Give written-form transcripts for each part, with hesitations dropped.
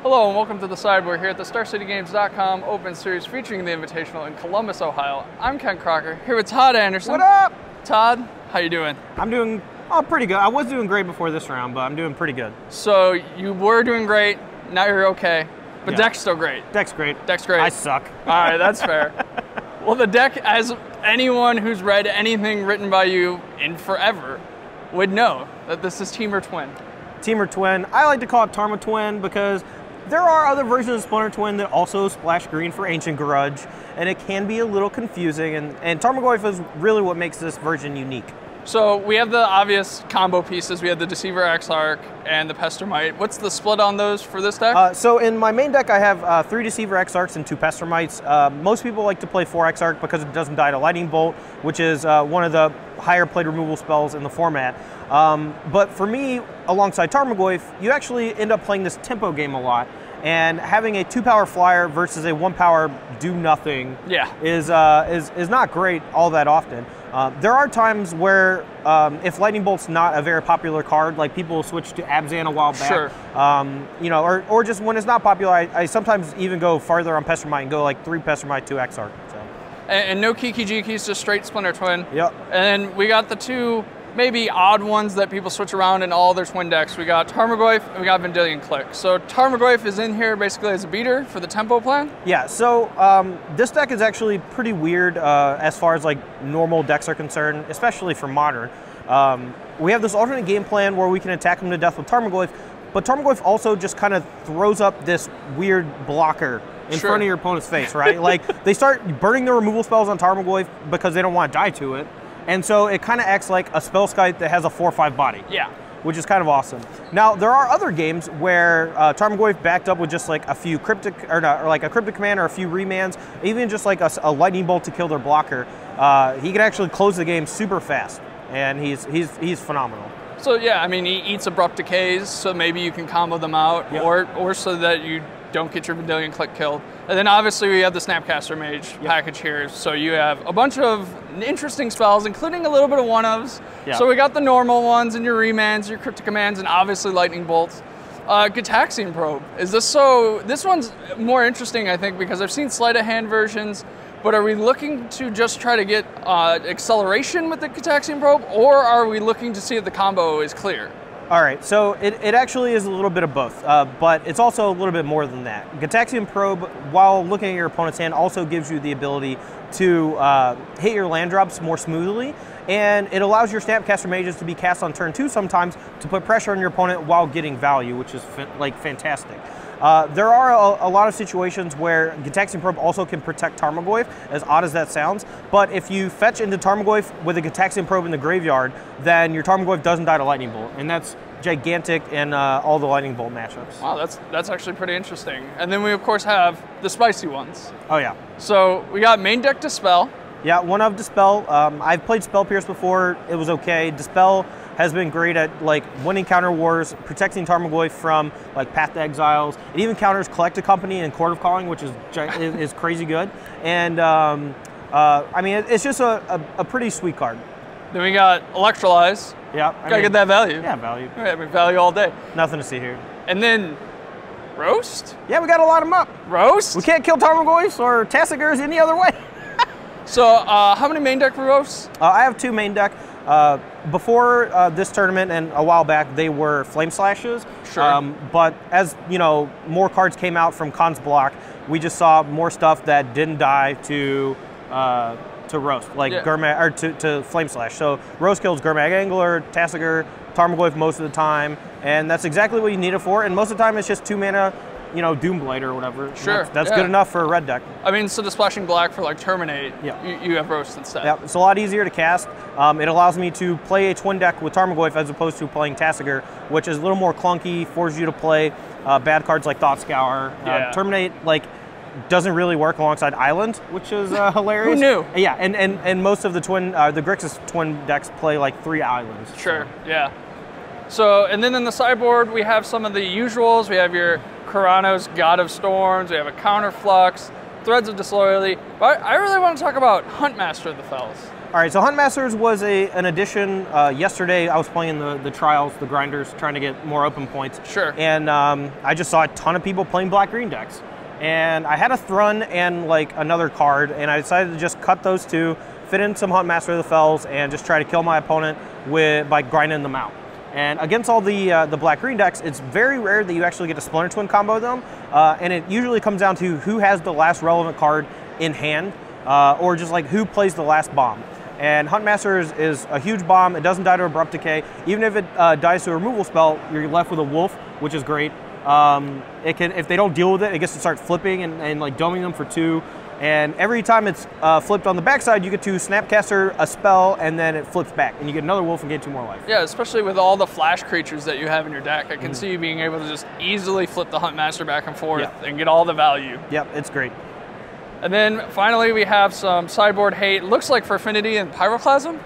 Hello and welcome to the Sideboard here at the StarCityGames.com Open Series featuring the Invitational in Columbus, Ohio. I'm Ken Crocker here with Todd Anderson. What up? Todd, how you doing? I'm doing pretty good. I was doing great before this round, but I'm doing pretty good. So you were doing great, now you're okay, but Yeah. deck's still great. Deck's great. Deck's great. I suck. All right, that's fair. Well, the deck, as anyone who's read anything written by you in forever would know, that this is Temur Twin. Temur Twin. I like to call it Tarma Twin because there are other versions of Splinter Twin that also splash green for Ancient Grudge, and it can be a little confusing, and Tarmogoyf is really what makes this version unique. So we have the obvious combo pieces. We have the Deceiver Exarch and the Pestermite. What's the split on those for this deck? So in my main deck, I have 3 Deceiver Exarchs and 2 Pestermites. Most people like to play 4 Exarch because it doesn't die to Lightning Bolt, which is one of the higher played removal spells in the format. But for me, alongside Tarmogoyf, you actually end up playing this tempo game a lot. And having a 2-power flyer versus a 1-power do nothing is not great all that often. There are times where if Lightning Bolt's not a very popular card, like people will switch to Abzan a while back. Sure. You know, or just when it's not popular, I sometimes even go farther on Pestermite and go like 3 Pestermite, 2 Exarch. So. And no Kiki Jikis, just straight Splinter Twin. Yep. And then we got the 2 maybe odd ones that people switch around in all their twin decks. We got Tarmogoyf and we got Vendilion Click. So Tarmogoyf is in here basically as a beater for the tempo plan? Yeah, so this deck is actually pretty weird as far as like normal decks are concerned, especially for Modern. We have this alternate game plan where we can attack them to death with Tarmogoyf, but Tarmogoyf also just kind of throws up this weird blocker in front of your opponent's face, right? Like they start burning the removal spells on Tarmogoyf because they don't want to die to it. And so it kind of acts like a Spellskite that has a 4/5 body. Yeah. Which is kind of awesome. Now, there are other games where Tarmogoyf backed up with just like a few Cryptic, or like a Cryptic Command or a few Remands, even just like a Lightning Bolt to kill their blocker. He can actually close the game super fast, and he's phenomenal. So yeah, I mean, he eats Abrupt Decays, so maybe you can combo them out, or so that you don't get your Vendilion Click killed. And then obviously we have the Snapcaster Mage package here, so you have a bunch of interesting spells, including a little bit of one-ofs. So we got the normal ones and your Remands, your Cryptic Commands, and obviously Lightning Bolts. Gitaxian Probe, is this so? This one's more interesting, I think, because I've seen sleight of hand versions, but are we looking to just try to get acceleration with the Gitaxian Probe, or are we looking to see if the combo is clear? All right, so it actually is a little bit of both, but it's also a little bit more than that. Gitaxian Probe, while looking at your opponent's hand, also gives you the ability to hit your land drops more smoothly, and it allows your Snapcaster Mages to be cast on turn 2 sometimes to put pressure on your opponent while getting value, which is fantastic. There are a lot of situations where Gitaxian Probe also can protect Tarmogoyf, as odd as that sounds, but if you fetch into Tarmogoyf with a Gitaxian Probe in the graveyard, then your Tarmogoyf doesn't die to Lightning Bolt, and that's gigantic in all the Lightning Bolt matchups. Wow, that's actually pretty interesting. And then we of course have the spicy ones. Oh yeah. So we got main deck Dispel. Yeah, one of Dispel. I've played Spell Pierce before, it was okay. Dispel has been great at like winning counter wars, protecting Tarmogoyf from like Path to Exiles. It even counters Collect a Company and Court of Calling, which is crazy good. And I mean, it's just a pretty sweet card. Then we got Electrolyze. Yeah. Gotta get that value. Yeah, value. I mean, value all day. Nothing to see here. And then Roast? Yeah, we gotta line them up. Roast? We can't kill Tarmogoyfs or Tassigurs any other way. So how many main deck Roasts? I have 2 main deck. Before this tournament and a while back, they were Flame Slashes. Sure. But as you know, more cards came out from Khan's block. We just saw more stuff that didn't die to Roast, like Gurmag, or to Flame Slash. So Roast kills Gurmag Angler, Tassigur, Tarmogoyf most of the time, and that's exactly what you need it for. And most of the time, it's just 2 mana. You know, Doomblade or whatever. Sure. That's good enough for a red deck. I mean, so the splashing black for like Terminate, you have Roast instead. Yeah, it's a lot easier to cast. It allows me to play a twin deck with Tarmogoyf as opposed to playing Tassigur, which is a little more clunky, forces you to play bad cards like Thought Scour. Terminate, like, doesn't really work alongside Island, which is hilarious. Who knew? Yeah, and most of the the Grixis twin decks play like 3 islands. Sure, yeah. So, and then in the sideboard, we have some of the usuals. We have your Karanos, God of Storms, we have a Counterflux, Threads of Disloyalty, but I really want to talk about Huntmaster of the Fells. All right, so Huntmasters was an addition. Yesterday, I was playing the trials, the grinders, trying to get more open points. Sure. And I just saw a ton of people playing black-green decks. And I had a Thrun and like another card, and I decided to just cut those two, fit in some Huntmaster of the Fells, and just try to kill my opponent by grinding them out. And against all the black-green decks, it's very rare that you actually get to Splinter Twin combo them, and it usually comes down to who has the last relevant card in hand, or just like who plays the last bomb. And Huntmaster is a huge bomb. It doesn't die to Abrupt Decay. Even if it dies to a removal spell, you're left with a Wolf, which is great. It can, if they don't deal with it, it gets to start flipping and like doming them for 2. And every time it's flipped on the backside, you get to Snapcaster a spell, and then it flips back, and you get another Wolf and get 2 more life. Yeah, especially with all the flash creatures that you have in your deck. I can see you being able to just easily flip the Huntmaster back and forth and get all the value. Yep, it's great. And then finally we have some sideboard hate. Looks like for Affinity and Pyroclasm.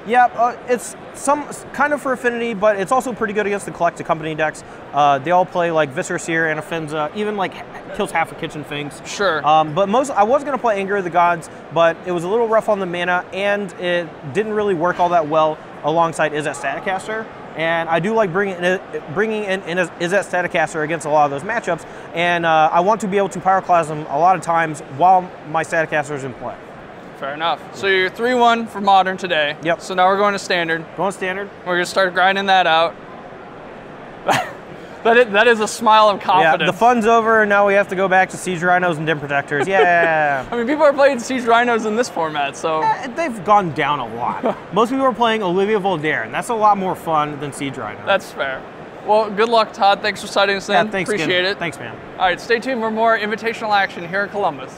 Yeah, it's some kind of for Affinity, but it's also pretty good against the Collect Company decks. They all play like Viscera Seer and Affinza, even like kills half a Kitchen Finks. Sure. But I was going to play Anger of the Gods, but it was a little rough on the mana, and it didn't really work all that well alongside Izzet Staticaster. And I do like bringing in Izzet Staticaster against a lot of those matchups, and I want to be able to Pyroclasm a lot of times while my Staticaster is in play. Fair enough. So you're 3-1 for Modern today. Yep. So now we're going to Standard. Going Standard. We're going to start grinding that out. That is a smile of confidence. Yeah, the fun's over, and now we have to go back to Siege Rhinos and Dim Protectors. Yeah. I mean, people are playing Siege Rhinos in this format, so... They've gone down a lot. Most people are playing Olivia Voldaire, and that's a lot more fun than Siege Rhinos. That's fair. Well, good luck, Todd. Thanks for citing us in. Thanks, Appreciate it. Thanks, man. All right, stay tuned for more invitational action here in Columbus.